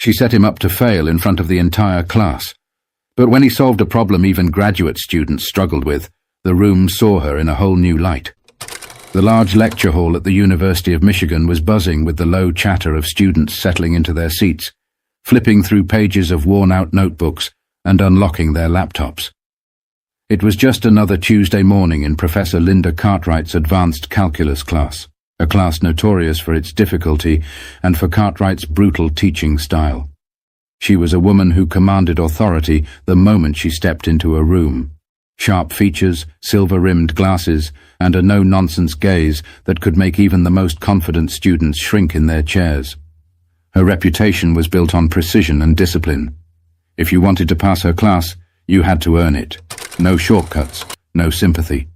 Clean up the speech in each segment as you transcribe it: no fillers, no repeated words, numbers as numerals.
She set him up to fail in front of the entire class. But when he solved a problem even graduate students struggled with, the room saw her in a whole new light. The large lecture hall at the University of Michigan was buzzing with the low chatter of students settling into their seats, flipping through pages of worn-out notebooks and unlocking their laptops. It was just another Tuesday morning in Professor Linda Cartwright's advanced calculus class, a class notorious for its difficulty and for Cartwright's brutal teaching style. She was a woman who commanded authority the moment she stepped into a room. Sharp features, silver-rimmed glasses, and a no-nonsense gaze that could make even the most confident students shrink in their chairs. Her reputation was built on precision and discipline. If you wanted to pass her class, you had to earn it. No shortcuts, no sympathy.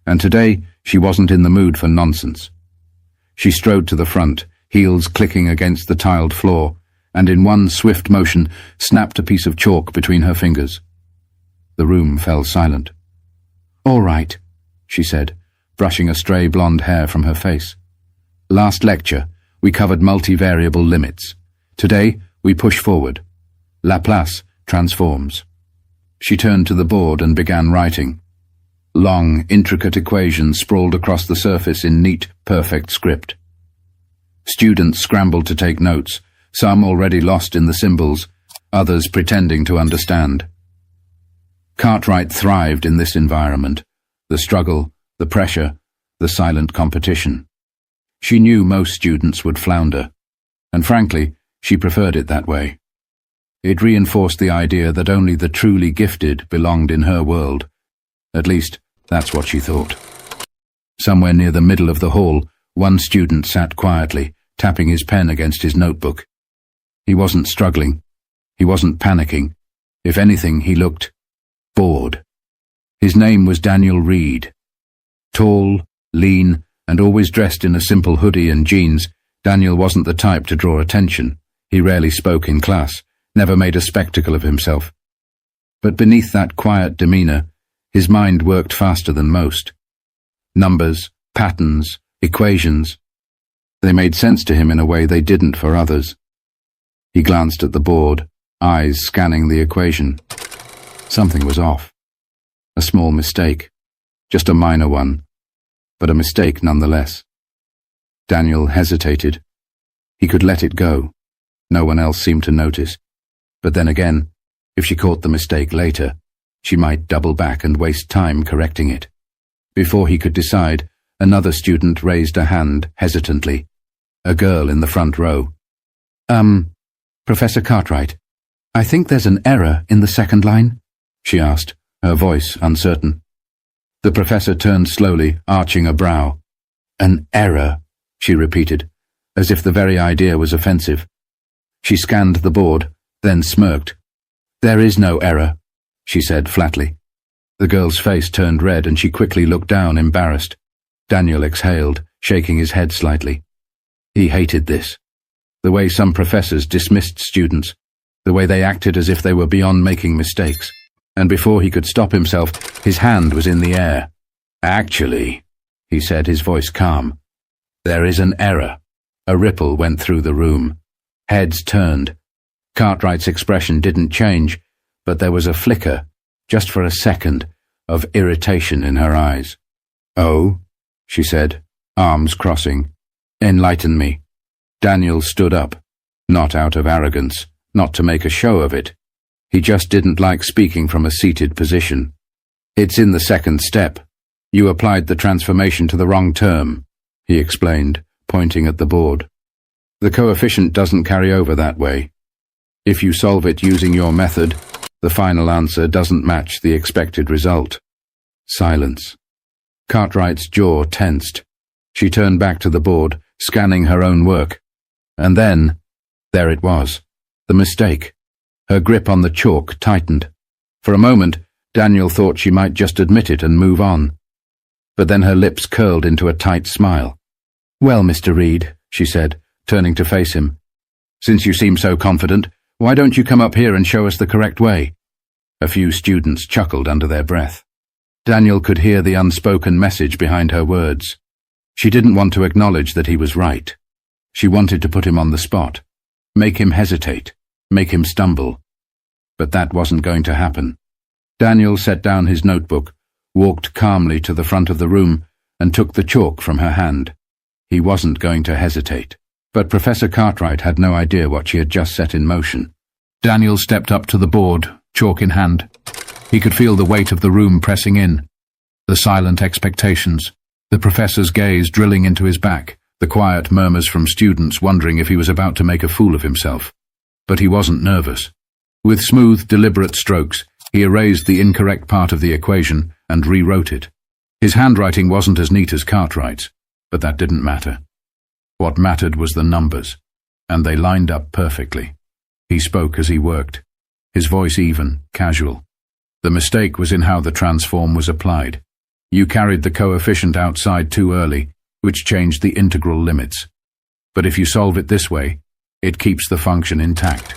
And today, she wasn't in the mood for nonsense. She strode to the front, heels clicking against the tiled floor, and in one swift motion snapped a piece of chalk between her fingers. The room fell silent. "All right," she said, brushing a stray blonde hair from her face. "Last lecture, we covered multivariable limits. Today, we push forward. Laplace transforms." She turned to the board and began writing. Long, intricate equations sprawled across the surface in neat, perfect script. Students scrambled to take notes, some already lost in the symbols, others pretending to understand. Cartwright thrived in this environment, the struggle, the pressure, the silent competition. She knew most students would flounder, and frankly, she preferred it that way. It reinforced the idea that only the truly gifted belonged in her world. At least, that's what she thought. Somewhere near the middle of the hall, one student sat quietly, tapping his pen against his notebook. He wasn't struggling. He wasn't panicking. If anything, he looked bored. His name was Daniel Reed. Tall, lean, and always dressed in a simple hoodie and jeans, Daniel wasn't the type to draw attention. He rarely spoke in class, never made a spectacle of himself. But beneath that quiet demeanor, his mind worked faster than most. Numbers, patterns, equations. They made sense to him in a way they didn't for others. He glanced at the board, eyes scanning the equation. Something was off. A small mistake. Just a minor one, but a mistake nonetheless. Daniel hesitated. He could let it go. No one else seemed to notice. But then again, if she caught the mistake later, she might double back and waste time correcting it. Before he could decide, another student raised a hand hesitantly. A girl in the front row. Professor Cartwright, I think there's an error in the second line," she asked, her voice uncertain. The professor turned slowly, arching a brow. "An error," she repeated, as if the very idea was offensive. She scanned the board, then smirked. "There is no error," she said flatly. The girl's face turned red and she quickly looked down, embarrassed. Daniel exhaled, shaking his head slightly. He hated this. The way some professors dismissed students, the way they acted as if they were beyond making mistakes. And before he could stop himself, his hand was in the air. "Actually," he said, his voice calm, "there is an error." A ripple went through the room. Heads turned. Cartwright's expression didn't change, but there was a flicker, just for a second, of irritation in her eyes. "Oh," she said, arms crossing. "Enlighten me." Daniel stood up, not out of arrogance, not to make a show of it. He just didn't like speaking from a seated position. "It's in the second step. You applied the transformation to the wrong term," he explained, pointing at the board. "The coefficient doesn't carry over that way. If you solve it using your method, the final answer doesn't match the expected result." Silence. Cartwright's jaw tensed. She turned back to the board, scanning her own work. And then, there it was, the mistake. Her grip on the chalk tightened. For a moment, Daniel thought she might just admit it and move on. But then her lips curled into a tight smile. "Well, Mr. Reed," she said, turning to face him, "since you seem so confident, why don't you come up here and show us the correct way?" A few students chuckled under their breath. Daniel could hear the unspoken message behind her words. She didn't want to acknowledge that he was right. She wanted to put him on the spot. make him hesitate, make him stumble. But that wasn't going to happen. Daniel set down his notebook, walked calmly to the front of the room, and took the chalk from her hand. He wasn't going to hesitate. But Professor Cartwright had no idea what she had just set in motion. Daniel stepped up to the board, chalk in hand. He could feel the weight of the room pressing in, the silent expectations, the professor's gaze drilling into his back, the quiet murmurs from students wondering if he was about to make a fool of himself. But he wasn't nervous. With smooth, deliberate strokes, he erased the incorrect part of the equation and rewrote it. His handwriting wasn't as neat as Cartwright's, but that didn't matter. What mattered was the numbers, and they lined up perfectly. He spoke as he worked, his voice even, casual. The mistake was in how the transform was applied. You carried the coefficient outside too early, which changed the integral limits. But if you solve it this way, it keeps the function intact.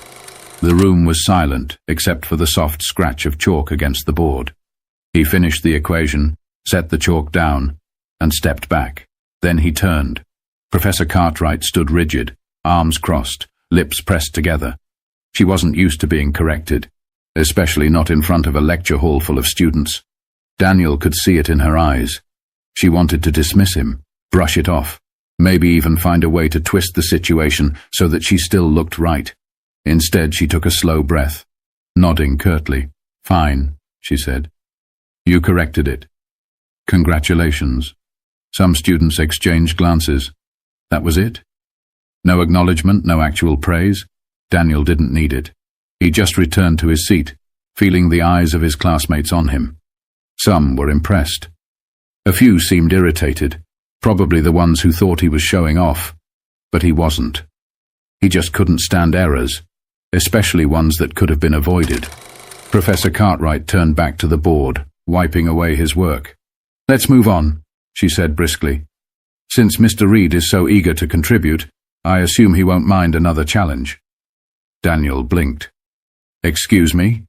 The room was silent, except for the soft scratch of chalk against the board. He finished the equation, set the chalk down, and stepped back. Then he turned. Professor Cartwright stood rigid, arms crossed, lips pressed together. She wasn't used to being corrected, especially not in front of a lecture hall full of students. Daniel could see it in her eyes. She wanted to dismiss him, brush it off, maybe even find a way to twist the situation so that she still looked right. Instead, she took a slow breath, nodding curtly. "Fine," she said. "You corrected it. Congratulations." Some students exchanged glances. That was it? No acknowledgement, no actual praise? Daniel didn't need it. He just returned to his seat, feeling the eyes of his classmates on him. Some were impressed. A few seemed irritated, probably the ones who thought he was showing off. But he wasn't. He just couldn't stand errors, especially ones that could have been avoided. Professor Cartwright turned back to the board, wiping away his work. "Let's move on," she said briskly. "Since Mr. Reed is so eager to contribute, I assume he won't mind another challenge." Daniel blinked. "Excuse me?"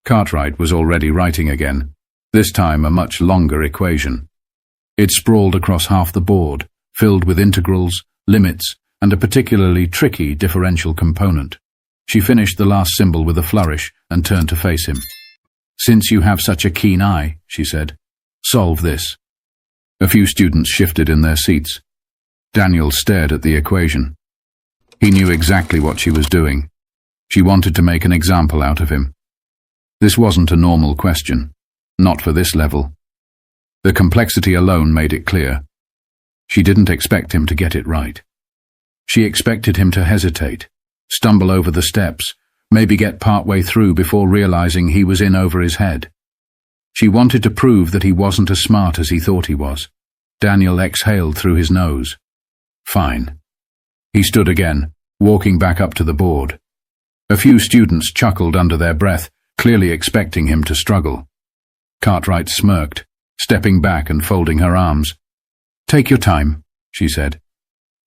Cartwright was already writing again, this time a much longer equation. It sprawled across half the board, filled with integrals, limits, and a particularly tricky differential component. She finished the last symbol with a flourish and turned to face him. "Since you have such a keen eye," she said, "solve this." A few students shifted in their seats. Daniel stared at the equation. He knew exactly what she was doing. She wanted to make an example out of him. This wasn't a normal question, not for this level. The complexity alone made it clear. She didn't expect him to get it right. She expected him to hesitate, stumble over the steps, maybe get partway through before realizing he was in over his head. She wanted to prove that he wasn't as smart as he thought he was. Daniel exhaled through his nose. Fine. He stood again, walking back up to the board. A few students chuckled under their breath, clearly expecting him to struggle. Cartwright smirked, stepping back and folding her arms. "Take your time," she said.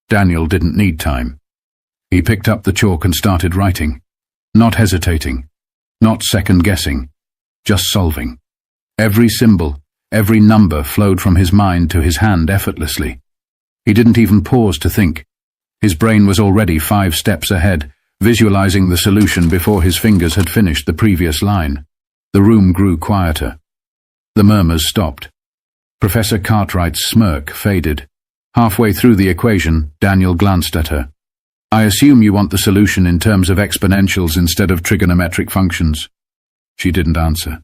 Daniel didn't need time. He picked up the chalk and started writing, not hesitating, not second-guessing, just solving. Every symbol, every number flowed from his mind to his hand effortlessly. He didn't even pause to think. His brain was already 5 steps ahead, visualizing the solution before his fingers had finished the previous line. The room grew quieter. The murmurs stopped. Professor Cartwright's smirk faded. Halfway through the equation, Daniel glanced at her. "I assume you want the solution in terms of exponentials instead of trigonometric functions." She didn't answer.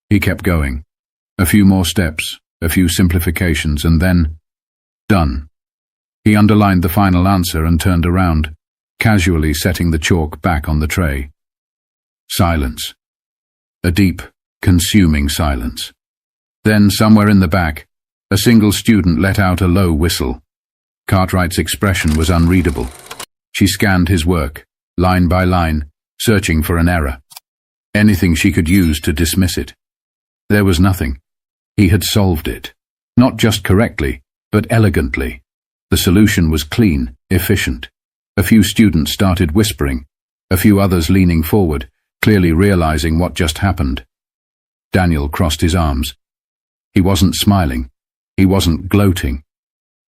He kept going. A few more steps, a few simplifications, and then... done. He underlined the final answer and turned around, casually setting the chalk back on the tray. Silence. A deep, consuming silence. Then, somewhere in the back, a single student let out a low whistle. Cartwright's expression was unreadable. She scanned his work, line by line, searching for an error. Anything she could use to dismiss it. There was nothing. He had solved it. Not just correctly, but elegantly. The solution was clean, efficient. A few students started whispering, a few others leaning forward, clearly realizing what just happened. Daniel crossed his arms. He wasn't smiling. He wasn't gloating.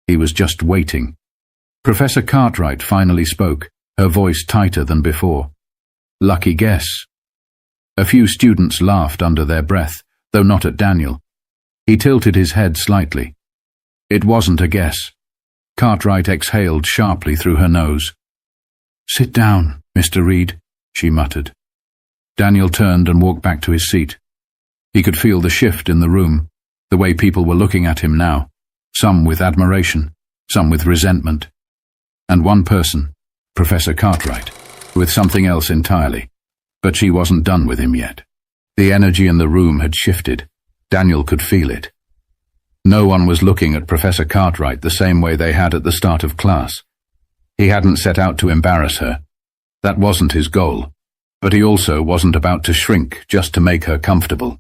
He was just waiting. Professor Cartwright finally spoke, her voice tighter than before. Lucky guess. A few students laughed under their breath, though not at Daniel. He tilted his head slightly. It wasn't a guess. Cartwright exhaled sharply through her nose. "Sit down, Mr. Reed," she muttered. Daniel turned and walked back to his seat. He could feel the shift in the room, the way people were looking at him now, some with admiration, some with resentment. And one person, Professor Cartwright, with something else entirely. But she wasn't done with him yet. The energy in the room had shifted. Daniel could feel it. No one was looking at Professor Cartwright the same way they had at the start of class. He hadn't set out to embarrass her. That wasn't his goal. But he also wasn't about to shrink just to make her comfortable.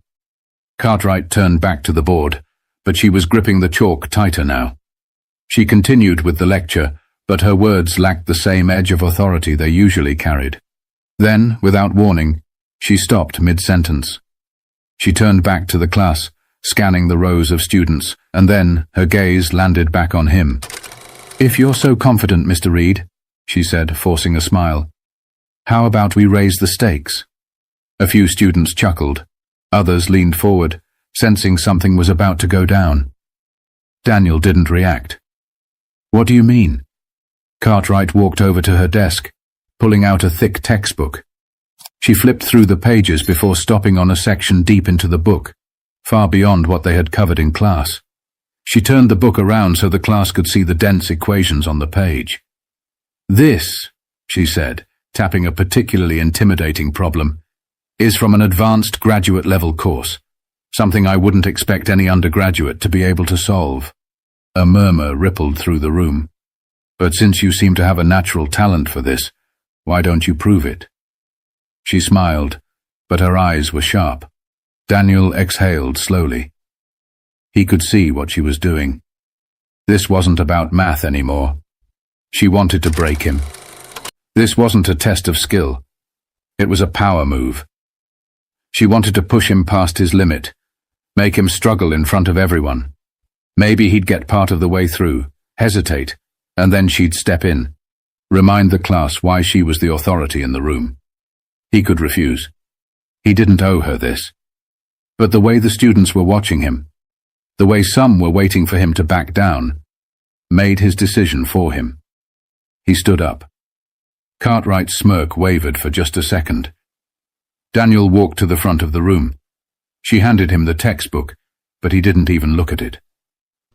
Cartwright turned back to the board, but she was gripping the chalk tighter now. She continued with the lecture, but her words lacked the same edge of authority they usually carried. Then, without warning, she stopped mid-sentence. She turned back to the class, scanning the rows of students, and then her gaze landed back on him. "If you're so confident, Mr. Reed," she said, forcing a smile, "how about we raise the stakes?" A few students chuckled. Others leaned forward, sensing something was about to go down. Daniel didn't react. "What do you mean?" Cartwright walked over to her desk, pulling out a thick textbook. She flipped through the pages before stopping on a section deep into the book, far beyond what they had covered in class. She turned the book around so the class could see the dense equations on the page. "This," she said, tapping a particularly intimidating problem, "is from an advanced graduate-level course, something I wouldn't expect any undergraduate to be able to solve." A murmur rippled through the room. "But since you seem to have a natural talent for this, why don't you prove it?" She smiled, but her eyes were sharp. Daniel exhaled slowly. He could see what she was doing. This wasn't about math anymore. She wanted to break him. This wasn't a test of skill. It was a power move. She wanted to push him past his limit, make him struggle in front of everyone. Maybe he'd get part of the way through, hesitate, and then she'd step in, remind the class why she was the authority in the room. He could refuse. He didn't owe her this. But the way the students were watching him, the way some were waiting for him to back down, made his decision for him. He stood up. Cartwright's smirk wavered for just a second. Daniel walked to the front of the room. She handed him the textbook, but he didn't even look at it.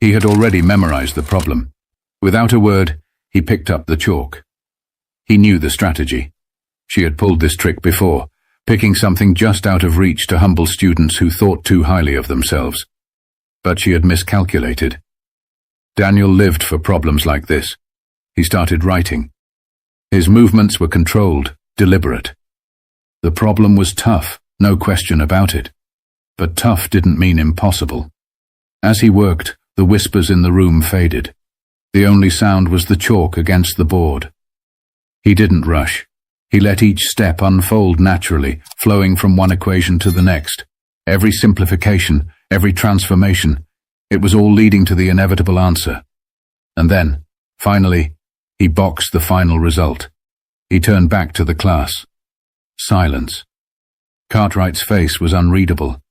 He had already memorized the problem. Without a word, he picked up the chalk. He knew the strategy. She had pulled this trick before, picking something just out of reach to humble students who thought too highly of themselves. But she had miscalculated. Daniel lived for problems like this. He started writing. His movements were controlled, deliberate. The problem was tough, no question about it. But tough didn't mean impossible. As he worked, the whispers in the room faded. The only sound was the chalk against the board. He didn't rush. He let each step unfold naturally, flowing from one equation to the next. Every simplification, every transformation, it was all leading to the inevitable answer. And then, finally, he boxed the final result. He turned back to the class. Silence. Cartwright's face was unreadable.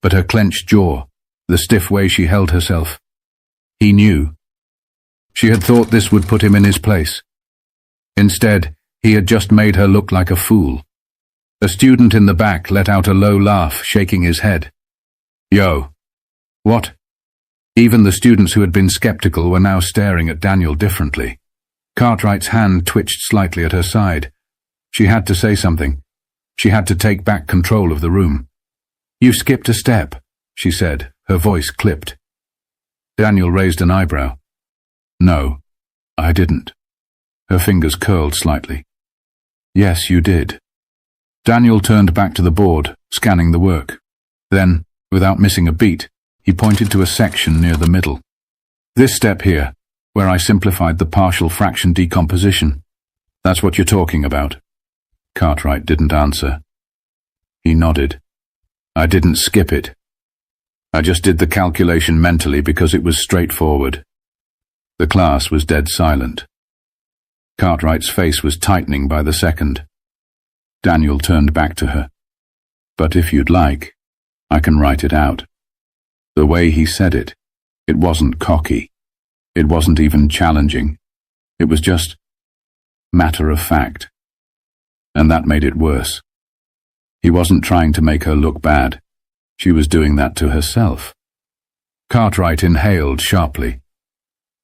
But her clenched jaw, the stiff way she held herself, he knew. She had thought this would put him in his place. Instead, he had just made her look like a fool. A student in the back let out a low laugh, shaking his head. "Yo. What?" Even the students who had been skeptical were now staring at Daniel differently. Cartwright's hand twitched slightly at her side. She had to say something. She had to take back control of the room. "You've skipped a step," she said, her voice clipped. Daniel raised an eyebrow. "No, I didn't." Her fingers curled slightly. "Yes, you did." Daniel turned back to the board, scanning the work. Then, without missing a beat, he pointed to a section near the middle. "This step here, where I simplified the partial fraction decomposition. That's what you're talking about." Cartwright didn't answer. He nodded. "I didn't skip it. I just did the calculation mentally because it was straightforward." The class was dead silent. Cartwright's face was tightening by the second. Daniel turned back to her. "But if you'd like, I can write it out." The way he said it, it wasn't cocky. It wasn't even challenging. It was just matter of fact. And that made it worse. He wasn't trying to make her look bad. She was doing that to herself. Cartwright inhaled sharply.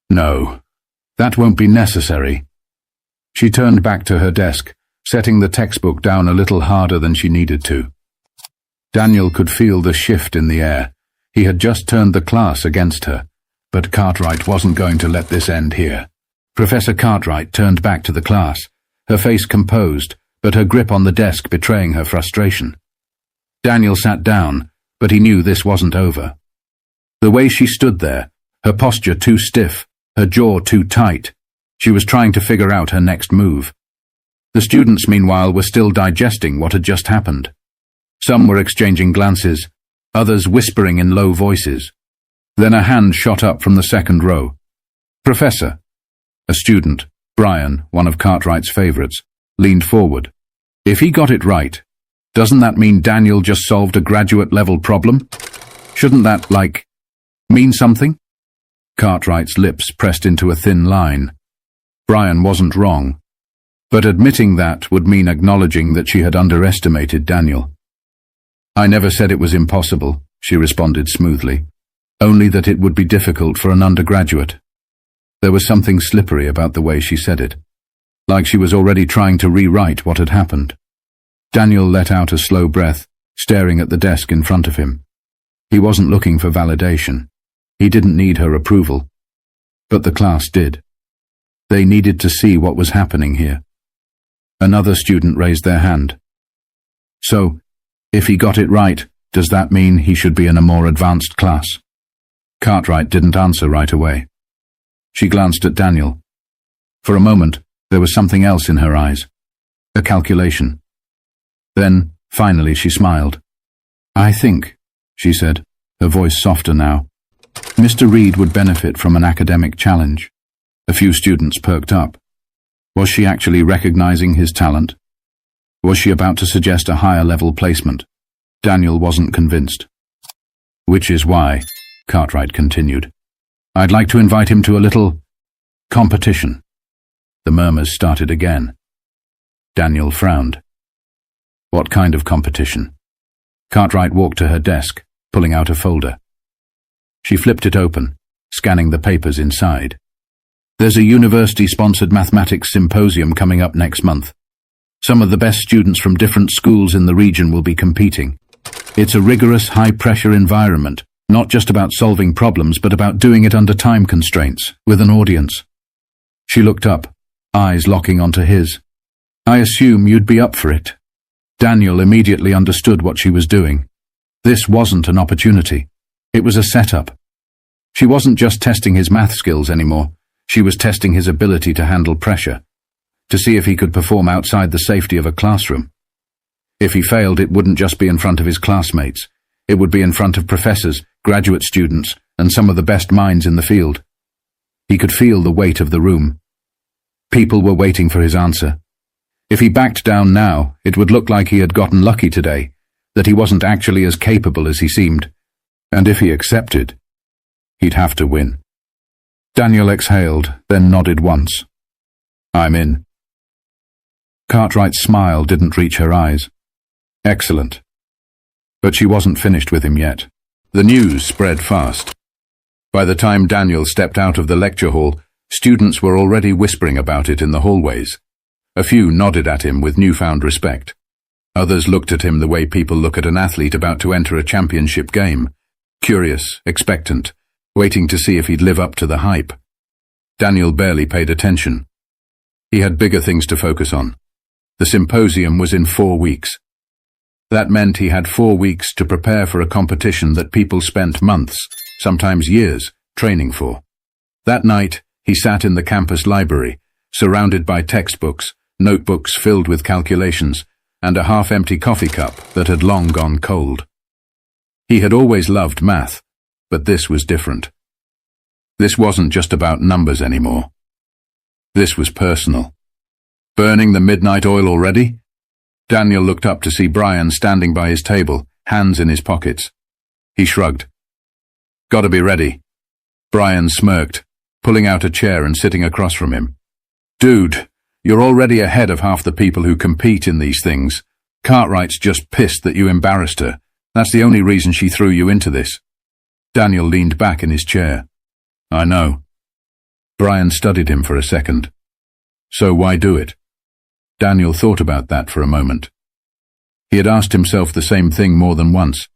"No, that won't be necessary." She turned back to her desk, setting the textbook down a little harder than she needed to. Daniel could feel the shift in the air. He had just turned the class against her, but Cartwright wasn't going to let this end here. Professor Cartwright turned back to the class, her face composed, but her grip on the desk betraying her frustration. Daniel sat down, but he knew this wasn't over. The way she stood there, her posture too stiff, her jaw too tight, she was trying to figure out her next move. The students, meanwhile, were still digesting what had just happened. Some were exchanging glances, others whispering in low voices. Then a hand shot up from the second row. "Professor." A student, Brian, one of Cartwright's favorites, leaned forward. "If he got it right, doesn't that mean Daniel just solved a graduate-level problem? Shouldn't that, mean something?" Cartwright's lips pressed into a thin line. Brian wasn't wrong, but admitting that would mean acknowledging that she had underestimated Daniel. "I never said it was impossible," she responded smoothly, "only that it would be difficult for an undergraduate." There was something slippery about the way she said it, like she was already trying to rewrite what had happened. Daniel let out a slow breath, staring at the desk in front of him. He wasn't looking for validation. He didn't need her approval. But the class did. They needed to see what was happening here. Another student raised their hand. "So, if he got it right, does that mean he should be in a more advanced class?" Cartwright didn't answer right away. She glanced at Daniel. For a moment, there was something else in her eyes. A calculation. Then, finally, she smiled. "I think," she said, her voice softer now, "Mr. Reed would benefit from an academic challenge." A few students perked up. Was she actually recognizing his talent? Was she about to suggest a higher-level placement? Daniel wasn't convinced. "Which is why," Cartwright continued, "I'd like to invite him to a little competition." The murmurs started again. Daniel frowned. "What kind of competition?" Cartwright walked to her desk, pulling out a folder. She flipped it open, scanning the papers inside. "There's a university-sponsored mathematics symposium coming up next month. Some of the best students from different schools in the region will be competing. It's a rigorous, high-pressure environment, not just about solving problems, but about doing it under time constraints, with an audience." She looked up, eyes locking onto his. "I assume you'd be up for it." Daniel immediately understood what she was doing. This wasn't an opportunity. It was a setup. She wasn't just testing his math skills anymore. She was testing his ability to handle pressure, to see if he could perform outside the safety of a classroom. If he failed, it wouldn't just be in front of his classmates. It would be in front of professors, graduate students, and some of the best minds in the field. He could feel the weight of the room. People were waiting for his answer. If he backed down now, it would look like he had gotten lucky today, that he wasn't actually as capable as he seemed. And if he accepted, he'd have to win. Daniel exhaled, then nodded once. "I'm in." Cartwright's smile didn't reach her eyes. "Excellent." But she wasn't finished with him yet. The news spread fast. By the time Daniel stepped out of the lecture hall, students were already whispering about it in the hallways. A few nodded at him with newfound respect. Others looked at him the way people look at an athlete about to enter a championship game, curious, expectant, waiting to see if he'd live up to the hype. Daniel barely paid attention. He had bigger things to focus on. The symposium was in 4 weeks. That meant he had 4 weeks to prepare for a competition that people spent months, sometimes years, training for. That night, he sat in the campus library, surrounded by textbooks, notebooks filled with calculations, and a half-empty coffee cup that had long gone cold. He had always loved math, but this was different. This wasn't just about numbers anymore. This was personal. Burning the midnight oil already? Daniel looked up to see Brian standing by his table, hands in his pockets. He shrugged. Gotta be ready. Brian smirked, pulling out a chair and sitting across from him. Dude, you're already ahead of half the people who compete in these things. Cartwright's just pissed that you embarrassed her. That's the only reason she threw you into this. Daniel leaned back in his chair. I know. Brian studied him for a second. So why do it? Daniel thought about that for a moment. He had asked himself the same thing more than once.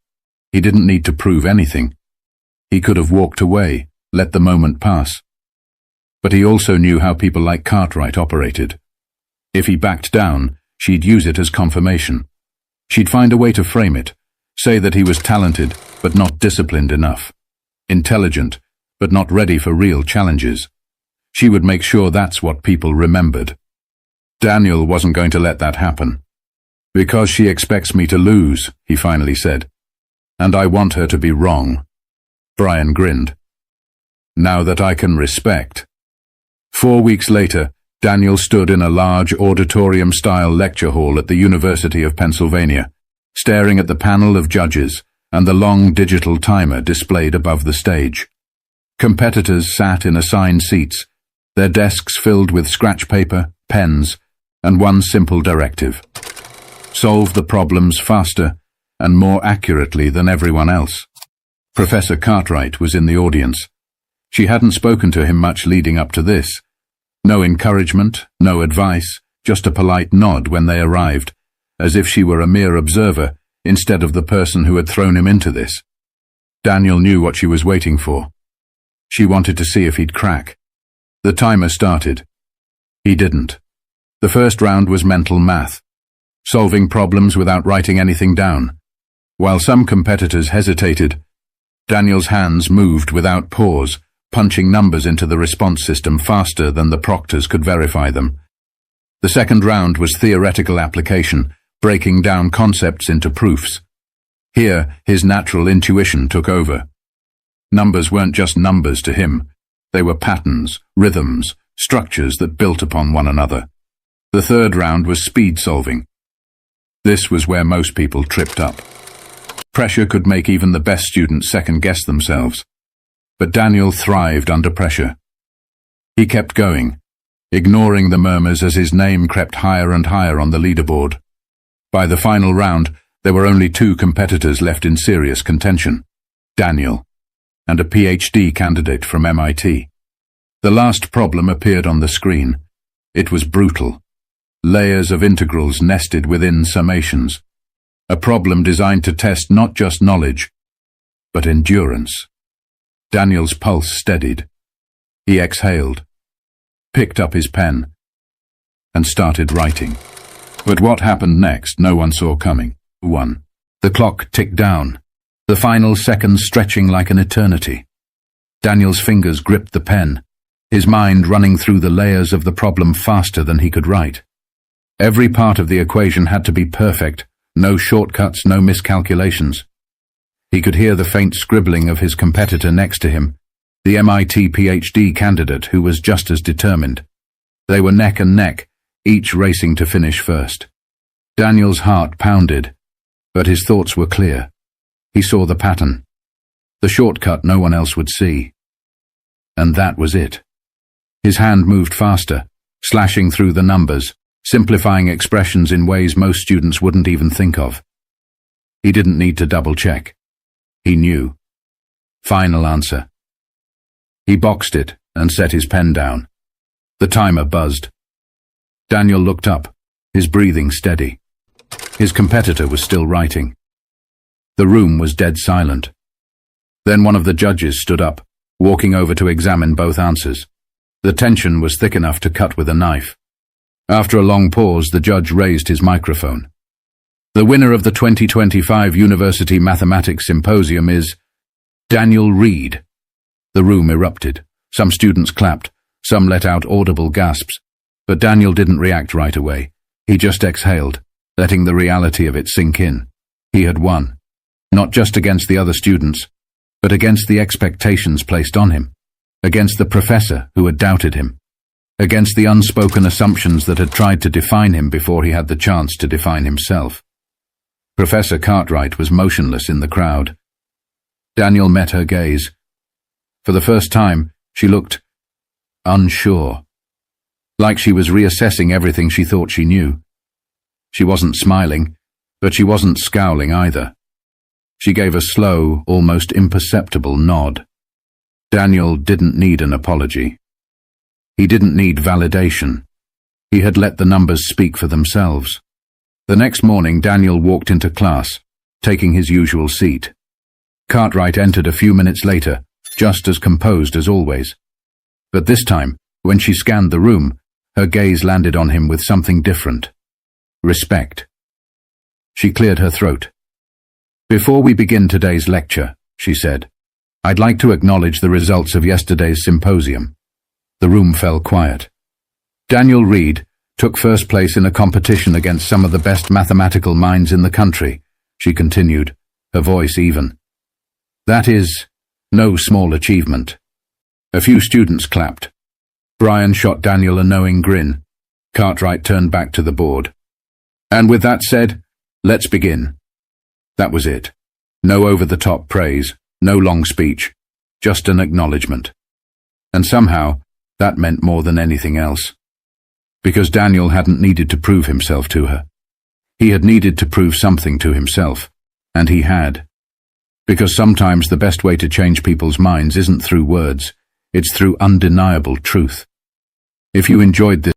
He didn't need to prove anything. He could have walked away, let the moment pass. But he also knew how people like Cartwright operated. If he backed down, she'd use it as confirmation. She'd find a way to frame it, say that he was talented but not disciplined enough, intelligent but not ready for real challenges. She would make sure that's what people remembered. Daniel wasn't going to let that happen. Because she expects me to lose, he finally said. And I want her to be wrong. Brian grinned. Now that I can respect. 4 weeks later, Daniel stood in a large auditorium-style lecture hall at the University of Pennsylvania, staring at the panel of judges and the long digital timer displayed above the stage. Competitors sat in assigned seats, their desks filled with scratch paper, pens, and one simple directive. Solve the problems faster and more accurately than everyone else. Professor Cartwright was in the audience. She hadn't spoken to him much leading up to this. No encouragement, no advice, just a polite nod when they arrived, as if she were a mere observer instead of the person who had thrown him into this. Daniel knew what she was waiting for. She wanted to see if he'd crack. The timer started. He didn't. The first round was mental math, solving problems without writing anything down. While some competitors hesitated, Daniel's hands moved without pause, punching numbers into the response system faster than the proctors could verify them. The second round was theoretical application, breaking down concepts into proofs. Here, his natural intuition took over. Numbers weren't just numbers to him. They were patterns, rhythms, structures that built upon one another. The third round was speed solving. This was where most people tripped up. Pressure could make even the best students second-guess themselves. But Daniel thrived under pressure. He kept going, ignoring the murmurs as his name crept higher and higher on the leaderboard. By the final round, there were only 2 competitors left in serious contention: Daniel and a PhD candidate from MIT. The last problem appeared on the screen. It was brutal. Layers of integrals nested within summations. A problem designed to test not just knowledge, but endurance. Daniel's pulse steadied. He exhaled, picked up his pen, and started writing. But what happened next, no one saw coming. 1. The clock ticked down, the final seconds stretching like an eternity. Daniel's fingers gripped the pen, his mind running through the layers of the problem faster than he could write. Every part of the equation had to be perfect, no shortcuts, no miscalculations. He could hear the faint scribbling of his competitor next to him, the MIT PhD candidate who was just as determined. They were neck and neck, each racing to finish first. Daniel's heart pounded, but his thoughts were clear. He saw the pattern, the shortcut no one else would see. And that was it. His hand moved faster, slashing through the numbers, simplifying expressions in ways most students wouldn't even think of. He didn't need to double-check. He knew. Final answer. He boxed it and set his pen down. The timer buzzed. Daniel looked up, his breathing steady. His competitor was still writing. The room was dead silent. Then one of the judges stood up, walking over to examine both answers. The tension was thick enough to cut with a knife. After a long pause, the judge raised his microphone. The winner of the 2025 University Mathematics Symposium is Daniel Reed. The room erupted. Some students clapped, some let out audible gasps, but Daniel didn't react right away. He just exhaled, letting the reality of it sink in. He had won, not just against the other students, but against the expectations placed on him, against the professor who had doubted him. against the unspoken assumptions that had tried to define him before he had the chance to define himself. Professor Cartwright was motionless in the crowd. Daniel met her gaze. For the first time, she looked unsure, like she was reassessing everything she thought she knew. She wasn't smiling, but she wasn't scowling either. She gave a slow, almost imperceptible nod. Daniel didn't need an apology. He didn't need validation. He had let the numbers speak for themselves. The next morning, Daniel walked into class, taking his usual seat. Cartwright entered a few minutes later, just as composed as always. But this time, when she scanned the room, her gaze landed on him with something different. Respect. She cleared her throat. "Before we begin today's lecture," she said, "I'd like to acknowledge the results of yesterday's symposium." The room fell quiet. Daniel Reed took first place in a competition against some of the best mathematical minds in the country, she continued, her voice even. "That is no small achievement." A few students clapped. Brian shot Daniel a knowing grin. Cartwright turned back to the board. "And with that said, let's begin." That was it. No over-the-top praise, no long speech, just an acknowledgement. And somehow, that meant more than anything else. Because Daniel hadn't needed to prove himself to her. He had needed to prove something to himself, and he had. Because sometimes the best way to change people's minds isn't through words, it's through undeniable truth. If you enjoyed this